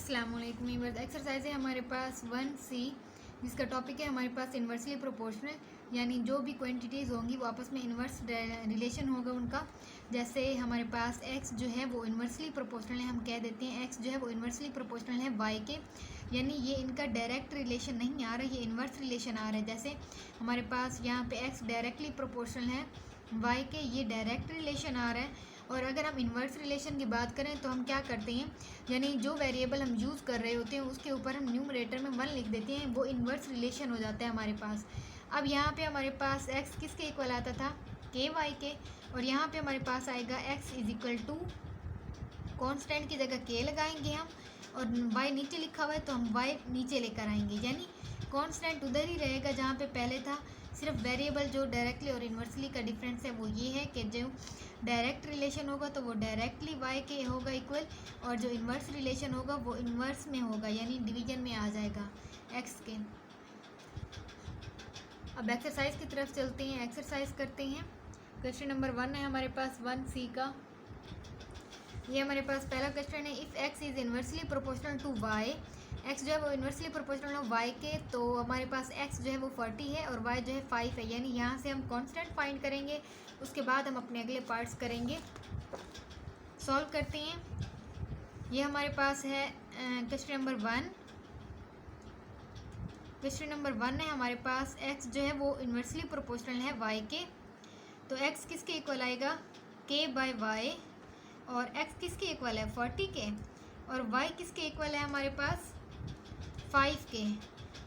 अस्सलाम वालेकुम viewers. Exercise है हमारे पास 1C, जिसका टॉपिक है हमारे पास इन्वर्सली प्रोपोर्शनल, यानी जो भी क्वांटिटीज़ होंगी वो आपस में इन्वर्स रिलेशन होगा उनका। जैसे हमारे पास x जो है वो इन्वर्सली प्रोपोर्शनल है, हम कह देते हैं x जो है वो इन्वर्सली प्रोपोर्शनल है y के, यानी ये इनका डायरेक्ट रिलेशन नहीं आ रहा है, ये इन्वर्स रिलेशन आ रहा है। जैसे हमारे पास यहाँ पे x डायरेक्टली प्रोपोर्शनल है y के, ये डायरेक्ट रिलेशन आ रहा है। और अगर हम इन्वर्स रिलेशन की बात करें तो हम क्या करते हैं, यानी जो वेरिएबल हम यूज़ कर रहे होते हैं उसके ऊपर हम न्यूमरेटर में 1 लिख देते हैं, वो इन्वर्स रिलेशन हो जाता है हमारे पास। अब यहाँ पे हमारे पास x किसके इक्वल आता था, के वाई के, और यहाँ पे हमारे पास आएगा x is equal to constant की जगह k लगाएंगे हम, और y नीचे लिखा हुआ है तो हम y नीचे लेकर आएंगे, यानी कॉन्स्टेंट उधर ही रहेगा जहाँ पे पहले था। सिर्फ वेरिएबल जो डायरेक्टली और इन्वर्सली का डिफरेंस है वो ये है कि जो डायरेक्ट रिलेशन होगा तो वो डायरेक्टली y के होगा इक्वल, और जो इन्वर्स रिलेशन होगा वो इन्वर्स में होगा, यानी डिवीजन में आ जाएगा x के। अब एक्सरसाइज की तरफ चलते हैं, एक्सरसाइज करते हैं। क्वेश्चन नंबर 1 है हमारे पास 1C का। ये हमारे पास पहला क्वेश्चन है, if x is inversely proportional to y, x जो है वो इन्वर्सली प्रोपोर्शनल हो y के, तो हमारे पास x जो है वो 40 है और y जो है 5 है, यानी यहाँ से हम कांस्टेंट फाइंड करेंगे, उसके बाद हम अपने अगले पार्ट्स करेंगे। सॉल्व करते हैं। ये हमारे पास है क्वेश्चन नंबर 1। क्वेश्चन नंबर 1 है हमारे पास, x जो है वो इन्वर्सली प्रोपोर्शनल है y के, तो x किसके इक्वल आएगा, k बाय वाई, और x किसके इक्वल है 40 के, और y किसके इक्वल है हमारे पास 5 के।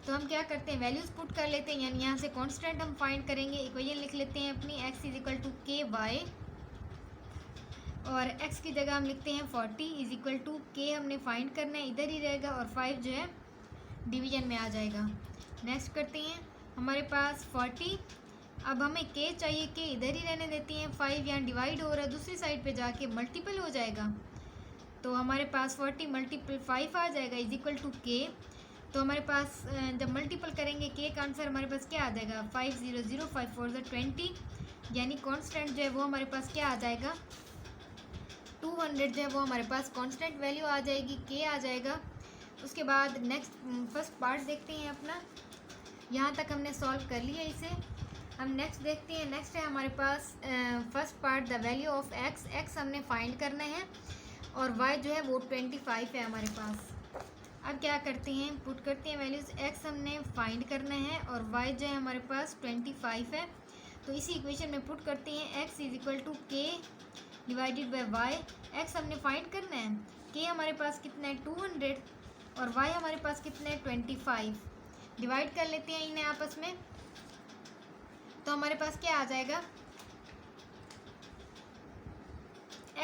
तो हम क्या करते हैं, वैल्यूज़ पुट कर लेते हैं, यानी यहाँ से कांस्टेंट हम फाइंड करेंगे। इक्वेशन लिख लेते हैं अपनी, x इज इक्वल टू के वाई, और x की जगह हम लिखते हैं 40 इज इक्वल टू के, हमने फाइंड करना है, इधर ही रहेगा, और 5 जो है डिवीजन में आ जाएगा। नेक्स्ट करते हैं, हमारे पास 40, अब हमें k चाहिए, k इधर ही रहने देते हैं, 5 यहाँ डिवाइड हो रहा है, दूसरी साइड पे जाके मल्टीपल हो जाएगा, तो हमारे पास 40 मल्टीपल 5 आ जाएगा इज इक्वल टू k। तो हमारे पास जब मल्टीपल करेंगे k का आंसर हमारे पास क्या आ जाएगा, 5005 4 20, यानी कांस्टेंट जो है वो हमारे पास क्या आ जाएगा 200, जो है वो हमारे पास कांस्टेंट वैल्यू आ जाएगी, k आ जाएगा। उसके बाद नेक्स्ट फर्स्ट पार्ट देखते हैं अपना, यहाँ तक हमने सॉल्व कर लिया इसे। हम नेक्स्ट देखते हैं, नेक्स्ट है हमारे पास first part, the value of x हमने फाइंड करना है, और y जो है वो 25 है हमारे पास। अब क्या करते हैं, पुट करते हैं वैल्यूज़, x हमने फाइंड करना है और y जो है हमारे पास 25 है, तो इसी इक्वेशन में पुट करते हैं x इज इक्वल टू के डिवाइडेड बाई वाई। x हमने फाइंड करना है, k हमारे पास कितना है 200, और y हमारे पास कितना है 25। डिवाइड कर लेते हैं इन्हें आपस में, तो हमारे पास क्या आ जाएगा,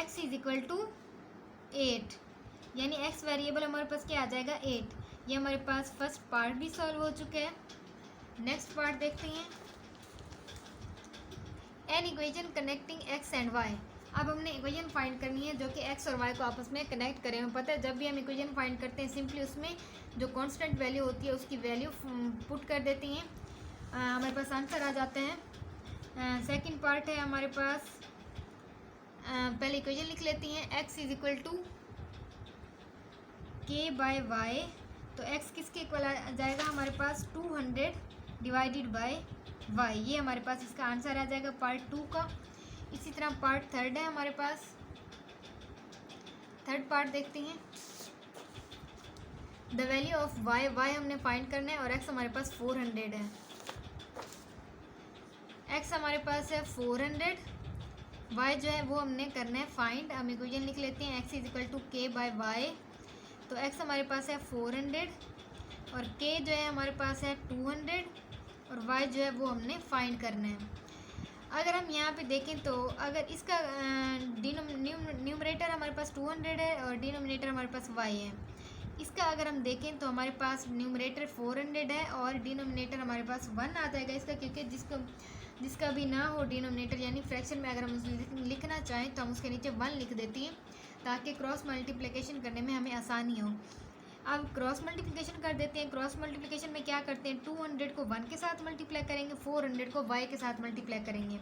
x इज इक्वल टू 8, यानी x वेरिएबल हमारे पास क्या आ जाएगा 8। ये हमारे पास फर्स्ट पार्ट भी सॉल्व हो चुका है। नेक्स्ट पार्ट देखते हैं, an equation connecting x and y। अब हमने इक्वेशन फाइंड करनी है जो कि x और y को आपस में कनेक्ट करें। हमें पता है जब भी हम इक्वेशन फाइंड करते हैं सिंपली उसमें जो कांस्टेंट वैल्यू होती है उसकी वैल्यू पुट कर देते हैं, हमारे पास आंसर आ जाता है। सेकंड पार्ट है हमारे पास, पहले इक्वेशन लिख लेती हैं, x इज इक्वल टू के बाय वाई, तो x किसके इक्वल आ जाएगा हमारे पास 200 डिवाइडेड बाय y, ये हमारे पास इसका आंसर आ जाएगा पार्ट 2 का। इसी तरह पार्ट 3 है हमारे पास, थर्ड पार्ट देखते हैं, द वैल्यू ऑफ y हमने फाइंड करना है, और x हमारे पास 400 है, x हमारे पास है 400, y जो है वो हमने करना है फाइंड। हम इक्वेशन लिख लेते हैं, x इज इक्वल टू के बाय वाई, तो x हमारे पास है 400 और k जो है हमारे पास है 200, और y जो है वो हमने फाइंड करना है। अगर हम यहाँ पे देखें तो अगर इसका न्यूमरेटर हमारे पास 200 है और डिनोमिनेटर हमारे पास y है, इसका अगर हम देखें तो हमारे पास न्यूमरेटर 400 है और डिनोमिनेटर हमारे पास 1 आ जाएगा इसका, क्योंकि जिसका भी ना हो डिनोमिनेटर, यानी फ्रैक्शन में अगर हम उसे लिखना चाहें तो हम उसके नीचे 1 लिख देते हैं ताकि क्रॉस मल्टीप्लिकेशन करने में हमें आसानी हो। अब क्रॉस मल्टीप्लिकेशन कर देते हैं। क्रॉस मल्टीप्लिकेशन में क्या करते हैं, 200 को 1 के साथ मल्टीप्लाई करेंगे, 400 को y के साथ मल्टीप्लाई करेंगे,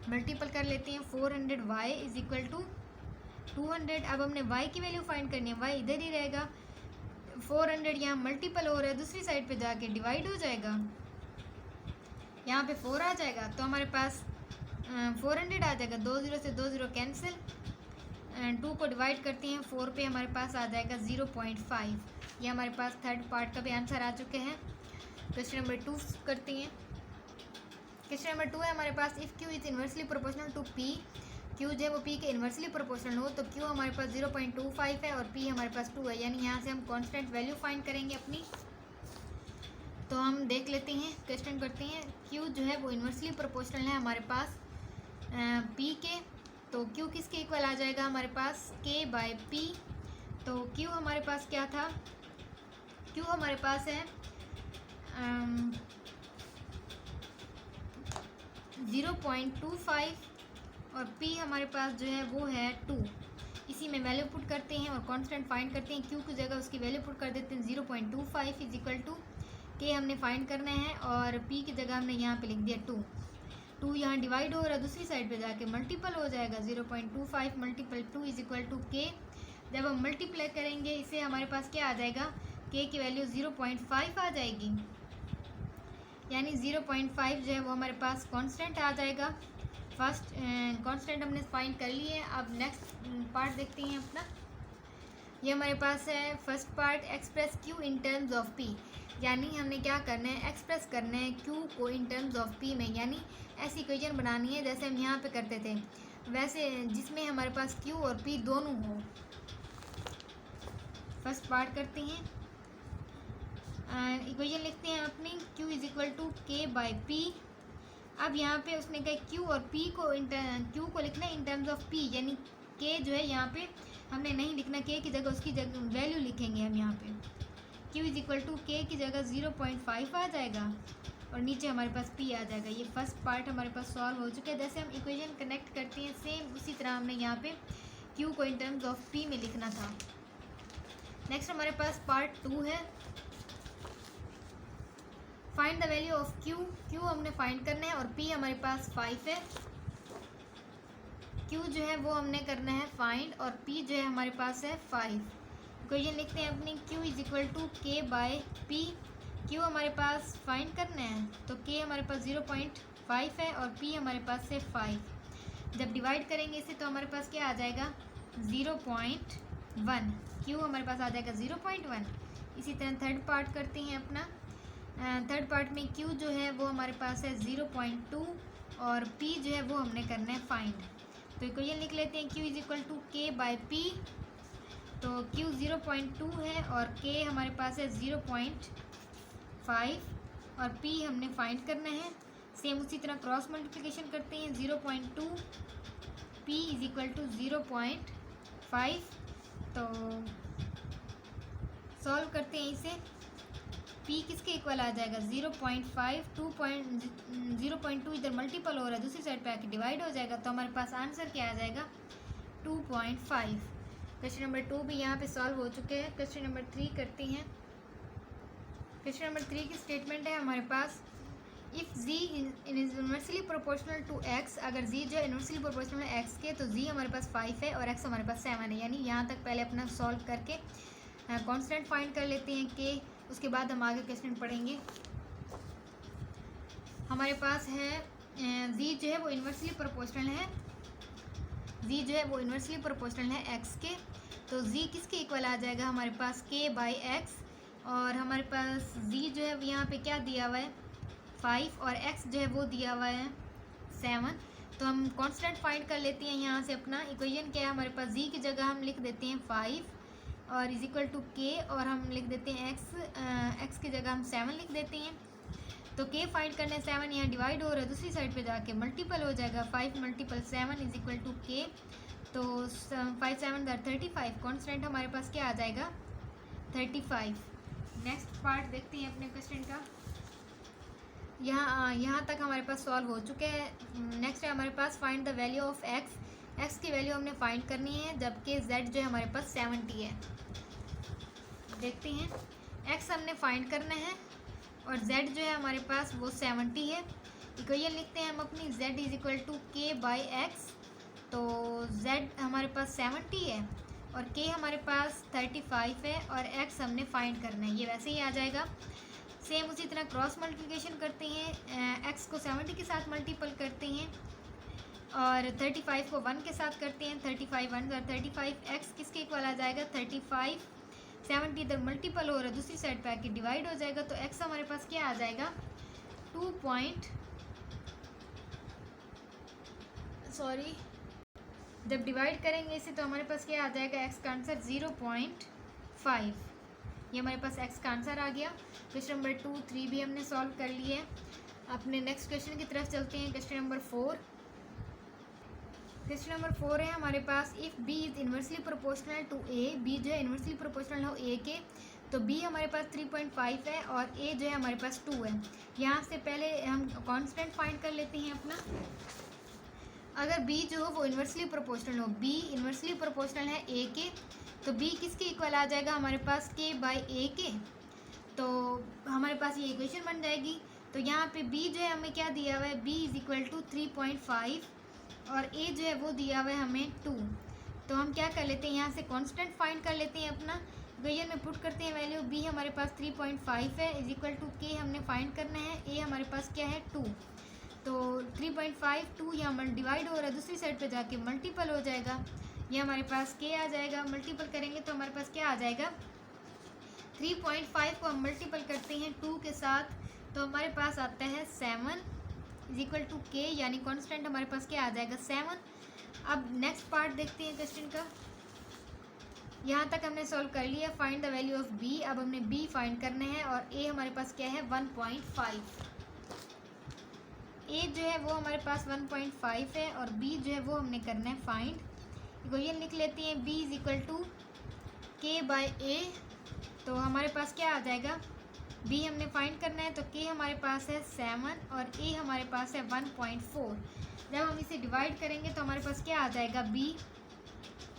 मल्टीपल कर लेते हैं। 400y is equal to 200। अब हमने y की वैल्यू फाइंड करनी है, y इधर ही रहेगा, 400 यहाँ मल्टीपल हो रहा है, दूसरी साइड पे जाके डिवाइड हो जाएगा, यहाँ पे 4 आ जाएगा तो हमारे पास 400 आ जाएगा। 2 0 से 2 0 कैंसिल, 2 को डिवाइड करते हैं 4 पे, हमारे पास आ जाएगा 0.5। ये हमारे पास थर्ड पार्ट का भी आंसर आ चुके हैं। क्वेश्चन नंबर 2 करते हैं। क्वेश्चन नंबर 2 है हमारे पास, if Q is inversely proportional to P, Q जो है वो पी के इन्वर्सली प्रोपोर्शनल हो तो क्यू हमारे पास 0.25 है और पी हमारे पास 2 है, यानी यहाँ से हम कांस्टेंट वैल्यू फाइंड करेंगे अपनी। तो हम देख लेते हैं, क्वेश्चन करते हैं। क्यू जो है वो इन्वर्सली प्रोपोर्शनल है हमारे पास पी के, तो क्यू किसके इक्वल आ जाएगा हमारे पास के बाय पी। तो क्यू हमारे पास क्या था, क्यू हमारे पास है 0.25 और P हमारे पास जो है वो है 2। इसी में वैल्यू पुट करते हैं और कांस्टेंट फाइंड करते हैं। Q की जगह उसकी वैल्यू पुट कर देते हैं 0.25 इज इक्वल टू K हमने फाइंड करना है और P की जगह हमने यहाँ पे लिख दिया 2। 2 यहाँ डिवाइड हो रहा है, दूसरी साइड पे जाके मल्टीपल हो जाएगा। 0.25 multiple 2 is equal to K। जब हम मल्टीप्लाई करेंगे इसे हमारे पास क्या आ जाएगा, K की वैल्यू 0.5 आ जाएगी, यानी 0.5 जो है वो हमारे पास कांस्टेंट आ जाएगा। फर्स्ट कांस्टेंट हमने फाइंड कर लिए हैं। अब नेक्स्ट पार्ट देखते हैं अपना। ये हमारे पास है first part, express Q in terms of P, यानी हमने क्या करना है, एक्सप्रेस करना है क्यू को इन टर्म्स ऑफ पी में, यानी ऐसी इक्वेशन बनानी है जैसे हम यहाँ पे करते थे वैसे, जिसमें हमारे पास क्यू और पी दोनों हो। फर्स्ट पार्ट करते हैं, इक्वेशन लिखते हैं अपनी, Q इज इक्वल टू के बाई पी। अब यहाँ पे उसने कहा Q और P को Q को लिखना है इन टर्म्स ऑफ P, यानी K जो है यहाँ पे हमने नहीं लिखना, K की जगह उसकी जगह वैल्यू लिखेंगे हम यहाँ पे। Q is equal to K की जगह 0.5 आ जाएगा और नीचे हमारे पास P आ जाएगा। ये फर्स्ट पार्ट हमारे पास सॉल्व हो चुका है। जैसे हम इक्वेशन कनेक्ट करते हैं सेम उसी तरह हमने यहाँ पे Q को इन टर्म्स ऑफ P में लिखना था। नेक्स्ट हमारे पास पार्ट 2 है, find the value of Q। Q हमने फाइंड करना है और P हमारे पास 5 है। Q जो है वो हमने करना है फाइंड और P जो है हमारे पास है 5। इक्वेशन लिखते हैं अपनी, Q is equal to K by P। Q हमारे पास फाइंड करना है तो K हमारे पास 0.5 है और P हमारे पास है 5। जब डिवाइड करेंगे इसे तो हमारे पास क्या आ जाएगा 0.1। Q हमारे पास आ जाएगा 0.1। इसी तरह थर्ड पार्ट करते हैं अपना। थर्ड पार्ट में Q जो है वो हमारे पास है 0.2 और P जो है वो हमने करना है फाइंड। तो इक्वेशन लिख लेते हैं, Q is equal to K by P। तो Q 0.2 है और K हमारे पास है 0.5 और P हमने फाइंड करना है। सेम उसी तरह क्रॉस मल्टीप्लिकेशन करते हैं, 0.2 P इज इक्वल टू 0.5। तो सॉल्व करते हैं इसे, P किसके इक्वल आ जाएगा 0.5, 0.2 इधर मल्टीपल हो रहा है, दूसरी साइड पे आके डिवाइड हो जाएगा तो हमारे पास आंसर क्या आ जाएगा 2.5। क्वेश्चन नंबर 2 भी यहाँ पे सॉल्व हो चुके हैं। क्वेश्चन नंबर 3 करते हैं। क्वेश्चन नंबर 3 की स्टेटमेंट है हमारे पास, if Z is inversely proportional to X, अगर Z जो है इन्वर्सली प्रोपोर्शनल है X के तो Z हमारे पास 5 है और X हमारे पास 7 है। यानी यहाँ तक पहले अपना सॉल्व करके कांस्टेंट फाइंड कर लेते हैं K, उसके बाद हम आगे क्वेश्चन पढ़ेंगे। हमारे पास है Z जो है वो इन्वर्सली प्रोपोर्शनल है, Z जो है वो इन्वर्सली प्रोपोर्शनल है X के, तो Z किसके इक्वल आ जाएगा हमारे पास K बाई X। और हमारे पास Z जो है यहाँ पे क्या दिया हुआ है 5 और X जो है वो दिया हुआ है 7। तो हम कांस्टेंट फाइंड कर लेते हैं यहाँ से अपना। इक्वेशन क्या है हमारे पास, Z की जगह हम लिख देते हैं 5 और इज इक्वल टू K और हम लिख देते हैं X की जगह हम 7 लिख देते हैं। तो K फाइंड करने 7 यहाँ डिवाइड हो रहा है, दूसरी साइड पे जाके मल्टीपल हो जाएगा, 5 multiple 7 is equal to K। तो 5 7 35, कांस्टेंट हमारे पास क्या आ जाएगा 35। नेक्स्ट पार्ट देखते हैं अपने क्वेश्चन का। यहाँ तक हमारे पास सॉल्व हो चुके हैं। नेक्स्ट है हमारे पास find the value of X की वैल्यू हमने फाइंड करनी है, जबकि Z जो है हमारे पास 70 है। देखते हैं, X हमने फाइंड करना है और Z जो है हमारे पास वो 70 है। इक्वेशन लिखते हैं हम अपनी, Z is equal to K by X। तो Z हमारे पास 70 है और k हमारे पास 35 है और x हमने फाइंड करना है, ये वैसे ही आ जाएगा। सेम उसी तरह क्रॉस मल्टीप्लिकेशन करते हैं, x को 70 के साथ मल्टीपल करते हैं और 35 को 1 के साथ करते हैं। 35 1 और 35x किसके इक्वल आ जाएगा, 35 70 इधर मल्टीपल हो रहा है, दूसरी साइड पे आके डिवाइड हो जाएगा, तो x हमारे पास क्या आ जाएगा, जब डिवाइड करेंगे इसे तो हमारे पास क्या आ जाएगा, x का आंसर 0.5। ये हमारे पास x का आंसर आ गया। क्वेश्चन नंबर 2, 3 भी हमने सॉल्व कर लिए। अपने नेक्स्ट क्वेश्चन की तरफ चलते हैं। क्वेश्चन नंबर 4 है हमारे पास, if b is inversely proportional to a, b जो है इन्वर्सली प्रोपोर्शनल हो a के, तो b हमारे पास 3.5 है और a जो है हमारे पास 2 है। यहाँ से पहले हम कांस्टेंट फाइंड कर लेते हैं अपना। अगर b जो हो वो इन्वर्सली प्रोपोर्शनल हो, b इन्वर्सली प्रोपोर्शनल है a के, तो b किसके इक्वल आ जाएगा हमारे पास, k बाई a के। तो हमारे पास ये इक्वेशन बन जाएगी। तो यहाँ पे b जो है हमें क्या दिया हुआ है, b इज़ इक्वल टू 3.5 और a जो है वो दिया हुआ है हमें 2। तो हम क्या कर लेते हैं, यहाँ से कांस्टेंट फाइंड कर लेते हैं अपना। इक्वेशन में पुट करते हैं वैल्यू, b हमारे पास 3.5 है इज इक्वल टू k हमने फाइंड करना है, a हमारे पास क्या है 2। तो 3.5 2 यहाँ डिवाइड हो रहा है, दूसरी साइड पे जाके मल्टीपल हो जाएगा, ये हमारे पास k आ जाएगा। मल्टीपल करेंगे तो हमारे पास क्या आ जाएगा, 3.5 को हम मल्टीपल करते हैं 2 के साथ, तो हमारे पास आता है 7 इज इक्वल टू k, यानी कांस्टेंट हमारे पास क्या आ जाएगा 7। अब नेक्स्ट पार्ट देखते हैं क्वेश्चन का। यहाँ तक हमने सॉल्व कर लिया, find the value of b। अब हमने b फाइंड करना है और a हमारे पास क्या है 1.5। a जो है वो हमारे पास 1.5 है और b जो है वो हमने करना है फाइंड। इक्वेशन लिख लेते हैं, b is equal to k by a। तो हमारे पास क्या आ जाएगा, b हमने फाइंड करना है, तो k हमारे पास है 7 और a हमारे पास है 1.4। जब हम इसे डिवाइड करेंगे तो हमारे पास क्या आ जाएगा,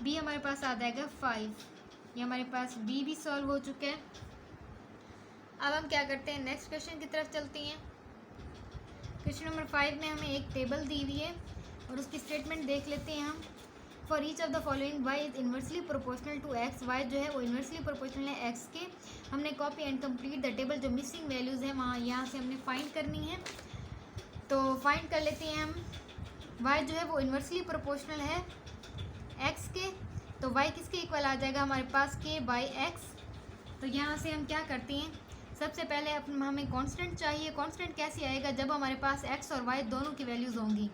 b हमारे पास आ जाएगा 5। ये हमारे पास b भी सॉल्व हो चुका है। अब हम क्या करते हैं, नेक्स्ट क्वेश्चन की तरफ चलते हैं। क्वेश्चन नंबर 5 में हमें एक टेबल दी हुई है और उसकी स्टेटमेंट देख लेते हैं हम। For each of the following y is inversely proportional to x, y जो है वो इन्वर्सली प्रोपोर्शनल है x के। हमने copy and complete the table, जो मिसिंग वैल्यूज़ हैं वहाँ यहाँ से हमने फाइंड करनी है। तो फाइंड कर लेते हैं हम, y जो है वो इन्वर्सली प्रोपोर्शनल है x के, तो y किसके इक्वल आ जाएगा हमारे पास, k बाई x। तो यहाँ से हम क्या करते हैं, सबसे पहले हमें कांस्टेंट चाहिए। कांस्टेंट कैसे आएगा, जब हमारे पास x और y दोनों की वैल्यूज़ होंगी।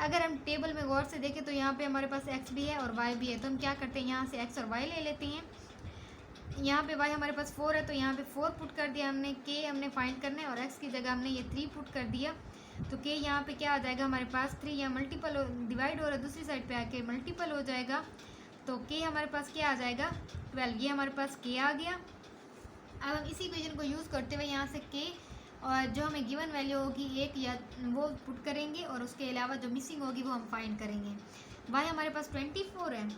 अगर हम टेबल में गौर से देखें तो यहाँ पे हमारे पास x भी है और y भी है, तो हम क्या करते हैं, यहाँ से x और y ले लेते हैं। यहाँ पे y हमारे पास 4 है तो यहाँ पे 4 पुट कर दिया हमने, k हमने फाइंड करना है और x की जगह हमने ये 3 पुट कर दिया। तो k यहाँ पे क्या आ जाएगा हमारे पास 3, यहाँ मल्टीपल डिवाइड हो रहा है, दूसरी साइड पे आके मल्टीपल हो जाएगा, तो k हमारे पास क्या आ जाएगा 12। ये हमारे पास k आ गया। अब हम इसी इक्वेशन को यूज़ करते हुए यहाँ से k और जो हमें गिवन वैल्यू होगी 1 या वो पुट करेंगे और उसके अलावा जो मिसिंग होगी वो हम फाइंड करेंगे। y हमारे पास 24 है।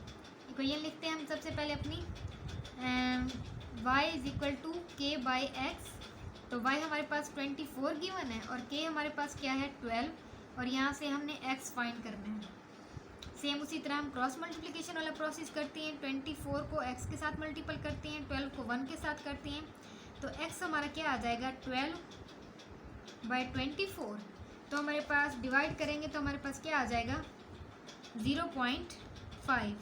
इक्वेशन लिखते हैं हम सबसे पहले अपनी, y is equal to k by x. तो y हमारे पास 24 गिवन है और k हमारे पास क्या है 12 और यहाँ से हमने x फाइंड करना है। सेम उसी तरह हम क्रॉस मल्टीप्लिकेशन वाला प्रोसेस करते हैं। 24 को x के साथ मल्टीपल करते हैं, 12 को 1 के साथ करते हैं, तो x हमारा क्या आ जाएगा 12 बाई 24। तो हमारे पास डिवाइड करेंगे तो हमारे पास क्या आ जाएगा 0.5,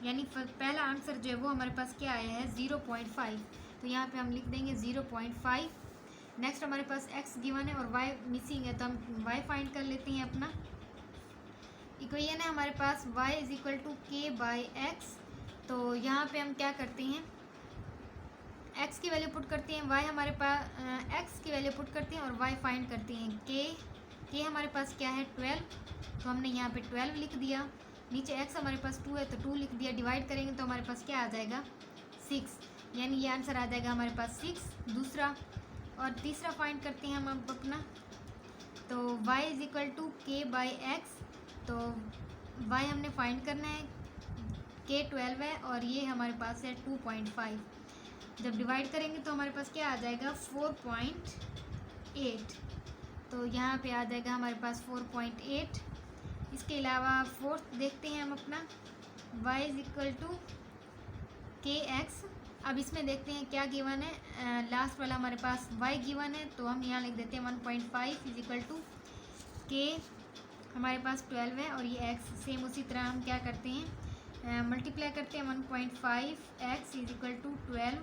यानी पहला आंसर जो है वो हमारे पास क्या आया है 0.5। तो यहाँ पे हम लिख देंगे 0.5। नेक्स्ट हमारे पास x गिवन है और y मिसिंग है, तो हम y फाइंड कर लेते हैं अपना। इक्वेशन है हमारे पास y is equal to k by x. तो यहाँ पे हम क्या करते हैं, x की वैल्यू पुट करते हैं, y हमारे पास x की वैल्यू पुट करते हैं और y फाइंड करते हैं। k हमारे पास क्या है 12, तो हमने यहाँ पे 12 लिख दिया। नीचे x हमारे पास 2 है तो 2 लिख दिया। डिवाइड करेंगे तो हमारे पास क्या आ जाएगा 6, यानी ये आंसर आ जाएगा हमारे पास 6 दूसरा। और तीसरा फाइंड करते हैं हम अब अपना, तो y is equal to k by x. तो y हमने फाइंड करना है, k 12 है और ये हमारे पास है 2.5। जब डिवाइड करेंगे तो हमारे पास क्या आ जाएगा 4.8। तो यहाँ पे आ जाएगा हमारे पास 4.8। इसके अलावा फोर्थ देखते हैं हम अपना, y इज इक्वल टू के एक्स। अब इसमें देखते हैं क्या गिवन है। लास्ट वाला हमारे पास वाई गिवन है, तो हम यहाँ लिख देते हैं 1.5 इज इक्वल टू के हमारे पास 12 है और ये एक्स। सेम उसी तरह हम क्या करते हैं, मल्टीप्लाई करते हैं 1.5 एक्स इज इक्वल टू 12,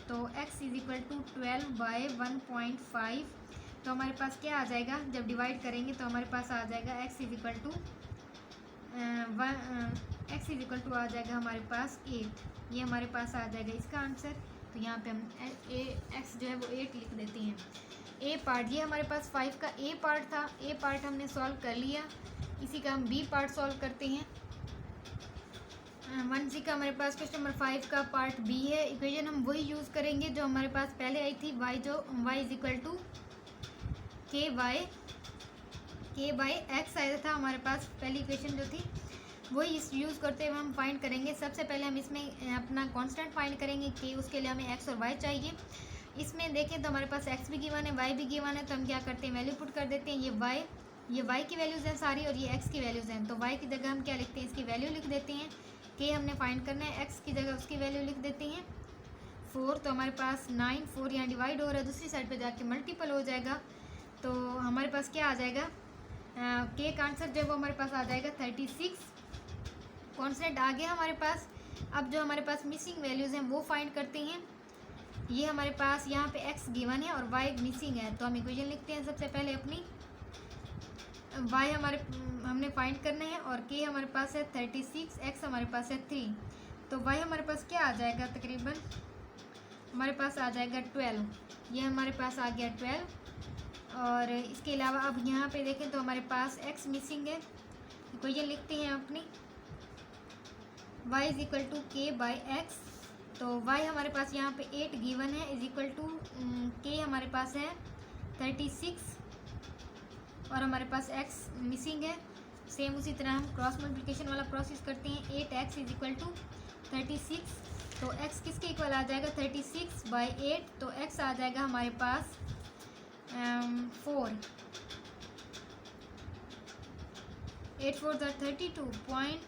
तो x is equal to 12 by 1.5। तो हमारे पास क्या आ जाएगा, जब डिवाइड करेंगे तो हमारे पास आ जाएगा एक्स इज इक्वल टू आ जाएगा हमारे पास 8। ये हमारे पास आ जाएगा इसका आंसर। तो यहाँ पे हम एक्स जो है वो 8 लिख देते हैं। ए पार्ट, ये हमारे पास 5 का ए पार्ट था। ए पार्ट हमने सॉल्व कर लिया। इसी का हम बी पार्ट सॉल्व करते हैं। 1C का हमारे पास क्वेश्चन नंबर 5 का पार्ट बी है। इक्वेशन हम वही यूज़ करेंगे जो हमारे पास पहले आई थी, y इज इक्वल टू के बाई एक्स आया था हमारे पास। पहली इक्वेशन जो थी वही इस यूज़ करते हुए हम फाइंड करेंगे। सबसे पहले हम इसमें अपना कांस्टेंट फाइंड करेंगे कि उसके लिए हमें एक्स और वाई चाहिए। इसमें देखें तो हमारे पास एक्स भी गिवन है, वाई भी गिवन है, तो हम क्या करते हैं, वैल्यू पुट कर देते हैं। ये वाई की वैल्यूज़ हैं सारी और ये एक्स की वैल्यूज़ हैं। तो वाई की जगह हम क्या लिखते हैं, इसकी वैल्यू लिख देते हैं। के हमने फाइंड करना है, एक्स की जगह उसकी वैल्यू लिख देते हैं 4। तो हमारे पास 9, 4 यहाँ डिवाइड हो रहा है, दूसरी साइड पे जाके मल्टीपल हो जाएगा। तो हमारे पास क्या आ जाएगा, के का आंसर जो है वो हमारे पास आ जाएगा 36। कॉन्स्टेंट आ गया हमारे पास। अब जो हमारे पास मिसिंग वैल्यूज़ हैं वो फाइंड करते हैं। ये हमारे पास यहाँ पे एक्स गिवन है और वाई मिसिंग है, तो हम इक्वेशन लिखते हैं सबसे पहले अपनी। वाई हमने फाइंड करना है और के हमारे पास है 36, एक्स हमारे पास है 3। तो वाई हमारे पास क्या आ जाएगा, तकरीबन हमारे पास आ जाएगा 12। ये हमारे पास आ गया 12। और इसके अलावा अब यहाँ पे देखें तो हमारे पास एक्स मिसिंग है। इक्वेशन लिखते हैं अपनी, y इज इक्वल टू के बाई एक्स। तो y हमारे पास यहाँ पे 8 गिवन है इज इक्वल टू के हमारे पास है 36 और हमारे पास x मिसिंग है। सेम उसी तरह हम क्रॉस मल्टीप्लिकेशन वाला प्रोसेस करते हैं। 8x इज इक्वल टू 36, तो x किसके इक्वल आ जाएगा 36 बाई 8, तो x आ जाएगा हमारे पास 4। 8 4 32 पॉइंट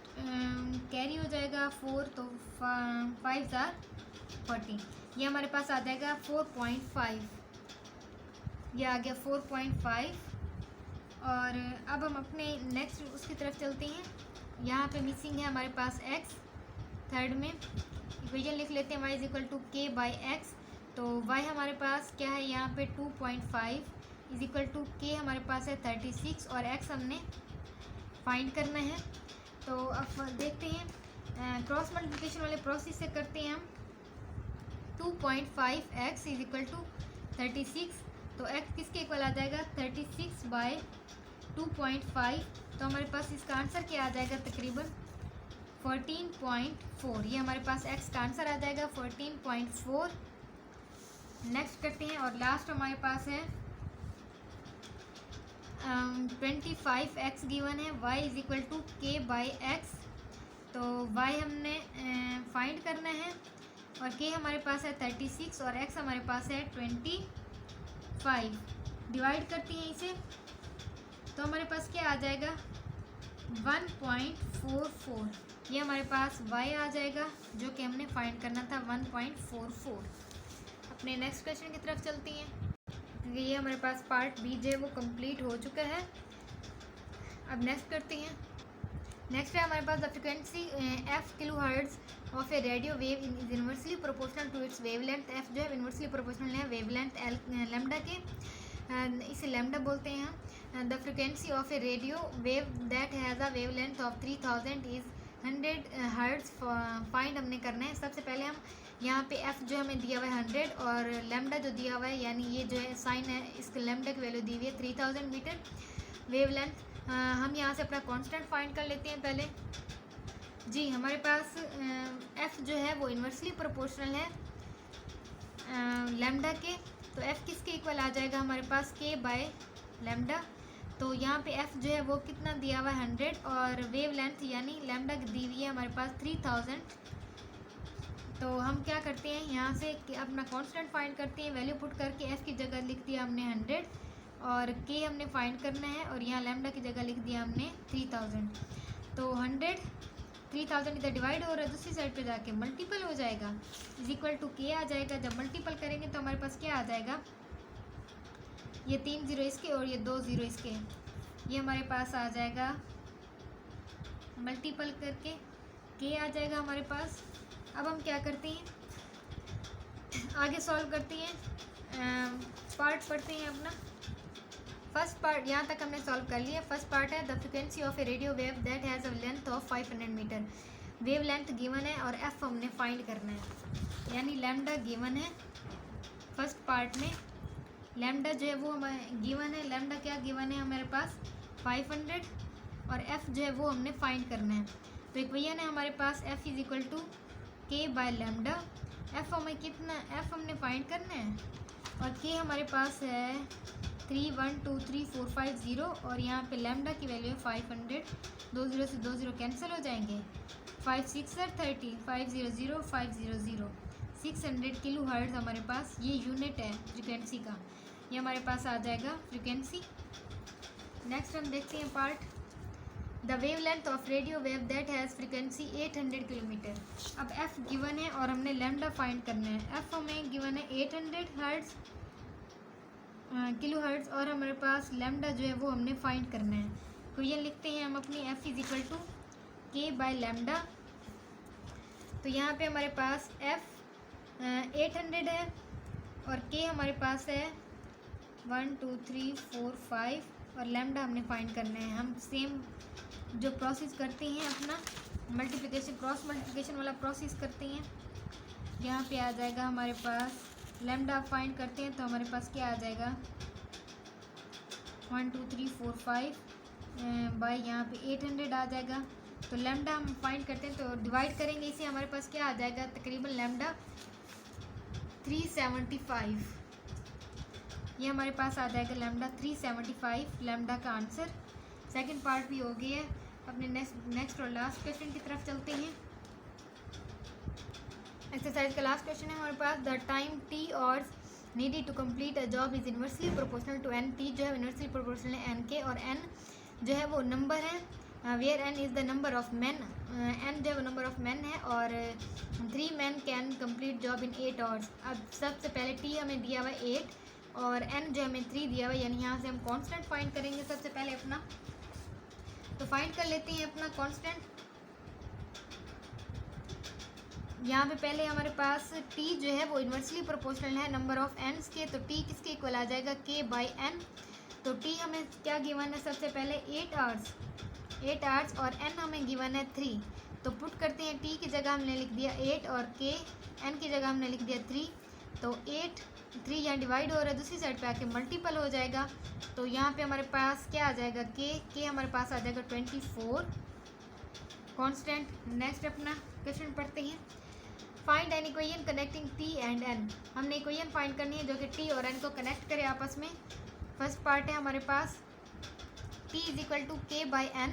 कैरी हो जाएगा 4, तो 5 40। ये हमारे पास आ जाएगा 4.5। ये आ गया 4.5। और अब हम अपने नेक्स्ट उसकी तरफ चलते हैं। यहाँ पे मिसिंग है हमारे पास x। थर्ड में इक्वेशन लिख लेते हैं y इज इक्वल टू के बाई एक्स। तो y हमारे पास क्या है यहाँ पे 2.5 इज इक्वल टू के हमारे पास है 36 और x हमने फाइंड करना है। तो अब देखते हैं, क्रॉस मल्टीप्लिकेशन वाले प्रोसेस से करते हैं हम। 2.5x इज इक्वल टू 36, तो x किसके इक्वल आ जाएगा 36 बाय 2.5। तो हमारे पास इसका आंसर क्या आ जाएगा, तकरीबन 14.4। ये हमारे पास x का आंसर आ जाएगा 14.4। नेक्स्ट करते हैं और लास्ट हमारे पास है 25x गिवन है, y इज इक्वल टू के बाई एक्स। तो y हमने फाइंड करना है और k हमारे पास है 36 और x हमारे पास है 25। डिवाइड करती हैं इसे तो हमारे पास क्या आ जाएगा 1.44। ये हमारे पास y आ जाएगा जो कि हमने फाइंड करना था 1.44। अपने नेक्स्ट क्वेश्चन की तरफ चलती हैं। ये हमारे पास पार्ट बी जो है वो कंप्लीट हो चुका है। अब नेक्स्ट करते हैं। नेक्स्ट है हमारे पास the frequency f kilohertz of a radio wave is inversely proportional to its wavelength. f जो है इनवर्सली प्रोपोर्शनल है वेवलेंथ लैम्डा के, इसे लैम्डा बोलते हैं। The frequency of a radio wave that has a wavelength of 3000 is 100 hertz find हमने करना है। सबसे पहले हम यहाँ पे f जो हमें दिया हुआ है 100 और लैम्डा जो दिया हुआ है यानी ये जो है साइन है इसके लैम्डा की वैल्यू दी हुई है 3000 मीटर वेवलेंथ। हम यहाँ से अपना कांस्टेंट फाइंड कर लेते हैं पहले। जी हमारे पास f जो है वो इन्वर्सली प्रोपोर्शनल है लैम्डा के, तो f किसके इक्वल आ जाएगा हमारे पास k बाय लैम्डा। तो यहाँ पे f जो है वो कितना दिया हुआ है 100 और वेव लेंथ यानी लैम्डा की दी हुई है हमारे पास 3000। तो हम क्या करते हैं यहाँ से अपना कांस्टेंट फाइंड करते हैं, वैल्यू पुट करके f की जगह लिख दिया हमने 100 और k हमने फाइंड करना है और यहाँ लैम्डा की जगह लिख दिया हमने 3000। तो 100 3000 इधर डिवाइड हो रहा है, दूसरी साइड पे जाके मल्टीपल हो जाएगा, इज इक्वल टू के आ जाएगा। जब मल्टीपल करेंगे तो हमारे पास क्या आ जाएगा, ये 3 0 इसके और ये 2 0 इसके, ये हमारे पास आ जाएगा मल्टीपल करके के आ जाएगा हमारे पास। अब हम क्या करते हैं, आगे सॉल्व करते हैं, पार्ट पढ़ते हैं अपना। फर्स्ट पार्ट यहाँ तक हमने सॉल्व कर लिया। फर्स्ट पार्ट है the frequency of a radio wave that has a length of 500 metre. Wave length given है और एफ हमने फाइंड करना है, यानी लैम्डा गिवन है। फर्स्ट पार्ट में लैम्डा जो है वो हमें गिवन है, लैम्डा क्या गिवन है हमारे पास 500, और एफ जो है वो हमने फाइंड करना है। तो इक्वेशन है हमारे पास एफ इज इक्वल टू के बाय लैम्डा। एफ हमें कितना, एफ हमने फाइंड करना है, और के हमारे पास है 3 1 2 3 4 5 0, और यहाँ पे लैम्डा की वैल्यू है 500। 2 0 से 2 0 कैंसिल हो जाएंगे, 5 6 30, 5 0 0 5 0 0। 600 किलो हर्ट्ज़ हमारे पास ये यूनिट है फ्रिक्वेंसी का, ये हमारे पास आ जाएगा फ्रिक्वेंसी। नेक्स्ट हम देखते हैं part the wave length of radio wave that has frequency 800 kilometre. अब एफ गिवन है और हमने लैम्डा फाइंड करना है। एफ हमें गिवन है 800 हर्ट्ज़ किलो हर्ट्ज़, और हमारे पास लैम्डा जो है वो हमने फाइंड करना है। तो ये लिखते हैं हम अपनी एफ इज इक्वल टू के बाय लैम्डा। तो यहाँ पे हमारे पास एफ 800 है और के हमारे पास है 1 2 3 4 5, और लैम्डा हमने फाइंड करना है। हम सेम जो प्रोसेस करते हैं अपना मल्टीप्लिकेशन, क्रॉस मल्टीप्लिकेशन वाला प्रोसेस करते हैं। यहाँ पे आ जाएगा हमारे पास लैम्डा फाइंड करते हैं तो हमारे पास क्या आ जाएगा 1 2 3 4 5 बाई यहाँ पे 800 आ जाएगा। तो लैम्डा हम फाइंड करते हैं तो डिवाइड करेंगे इसे, हमारे पास क्या आ जाएगा तकरीबन लैम्डा 375। ये हमारे पास आ जाएगा लैम्डा 375, लैम्डा का आंसर। सेकंड पार्ट भी हो गया है। अपने नेक्स्ट और लास्ट क्वेश्चन की तरफ चलते हैं। एक्सरसाइज का लास्ट क्वेश्चन है हमारे पास द टाइम टी और needed to complete a job is inversely proportional to N. T जो है इनवर्सली प्रोपोर्शनल है एन के, और एन जो है वो नंबर है where N is the number of man. N जो है वो नंबर ऑफ मैन है, और 3 man can complete job in 8 hours. अब सबसे पहले टी हमें दिया हुआ है 8 और एन जो हमें 3 दिया हुआ है, यानी यहाँ से हम कांस्टेंट फाइंड करेंगे सबसे पहले अपना। तो फाइंड कर लेते हैं अपना कांस्टेंट। यहाँ पे पहले हमारे पास t जो है वो इन्वर्सली प्रोपोर्शनल है नंबर ऑफ एंड्स के, तो t किसके इक्वल आ जाएगा k बाई n। तो t हमें क्या गिवन है सबसे पहले 8 आवर्स और n हमें गिवन है 3। तो पुट करते हैं, t की जगह हमने लिख दिया 8 और k n की जगह हमने लिख दिया 3। तो 8 3 यहाँ डिवाइड हो रहा है, दूसरी साइड पे आके मल्टीपल हो जाएगा। तो यहाँ पे हमारे पास क्या आ जाएगा k हमारे पास आ जाएगा 24 कांस्टेंट। नेक्स्ट अपना क्वेश्चन पढ़ते हैं। Find an equation connecting t and n। हमने इक्वेशन फाइंड करनी है जो कि t और n को कनेक्ट करे आपस में। फर्स्ट पार्ट है हमारे पास t is equal to k by n।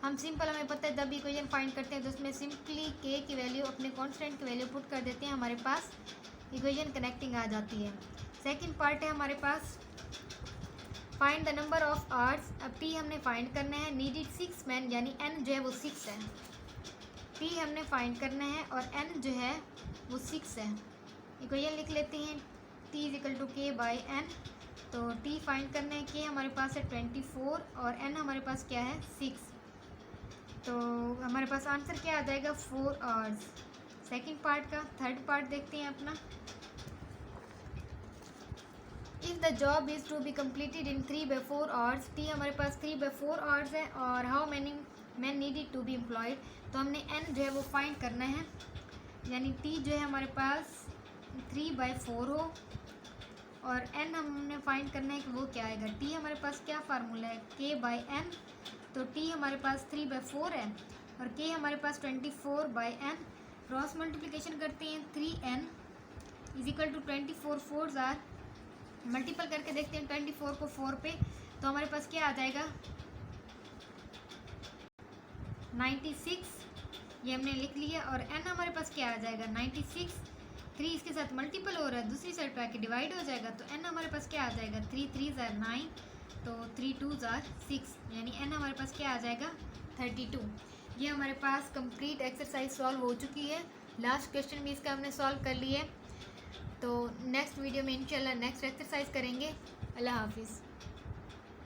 हम सिंपल, हमें पता है जब इक्वेशन फाइंड करते हैं तो उसमें सिंपली k की वैल्यू अपने कांस्टेंट की वैल्यू पुट कर देते हैं, हमारे पास इक्वेशन कनेक्टिंग आ जाती है। सेकंड पार्ट है हमारे पास find the number of hours. अब t हमने फाइंड करना है, नीडेड 6 मैन, यानी n जो है वो 6 है। t हमने फाइंड करना है और n जो है वो 6 है। इक्वेशन लिख लेते हैं, t इज इक्वल टू के बाई n। तो t फाइंड करना है, k हमारे पास है 24 और n हमारे पास क्या है 6। तो हमारे पास आंसर क्या आ जाएगा 4 आवर्स। सेकंड पार्ट का थर्ड पार्ट देखते हैं अपना। If the job is to be completed in 3/4 hours. t हमारे पास 3/4 आवर्स है और how many man needed to be employed. तो हमने n जो है वो फाइंड करना है, यानी t जो है हमारे पास 3/4 हो और n हमने फाइंड करना है कि वो क्या आएगा। t हमारे पास क्या फार्मूला है k बाई n। तो t हमारे पास 3/4 है और k हमारे पास 24 बाई n। क्रॉस मल्टीप्लिकेशन करते हैं, 3n is equal to 24 4 R. Multiple करके देखते हैं 24 को 4 पे, तो हमारे पास क्या आ जाएगा 96। ये हमने लिख लिया। और n हमारे पास क्या आ जाएगा 96। 3 इसके साथ मल्टीपल हो रहा है, दूसरी साइड पे आके डिवाइड हो जाएगा। तो n हमारे पास क्या आ जाएगा 3 3 आर 9, तो 3 2 आर 6, यानी n हमारे पास क्या आ जाएगा 32। ये हमारे पास कंप्लीट एक्सरसाइज सॉल्व हो चुकी है। लास्ट क्वेश्चन भी इसका हमने सॉल्व कर लिया है। तो नेक्स्ट वीडियो में इंशाल्लाह नेक्स्ट एक्सरसाइज करेंगे। अल्लाह हाफिज़।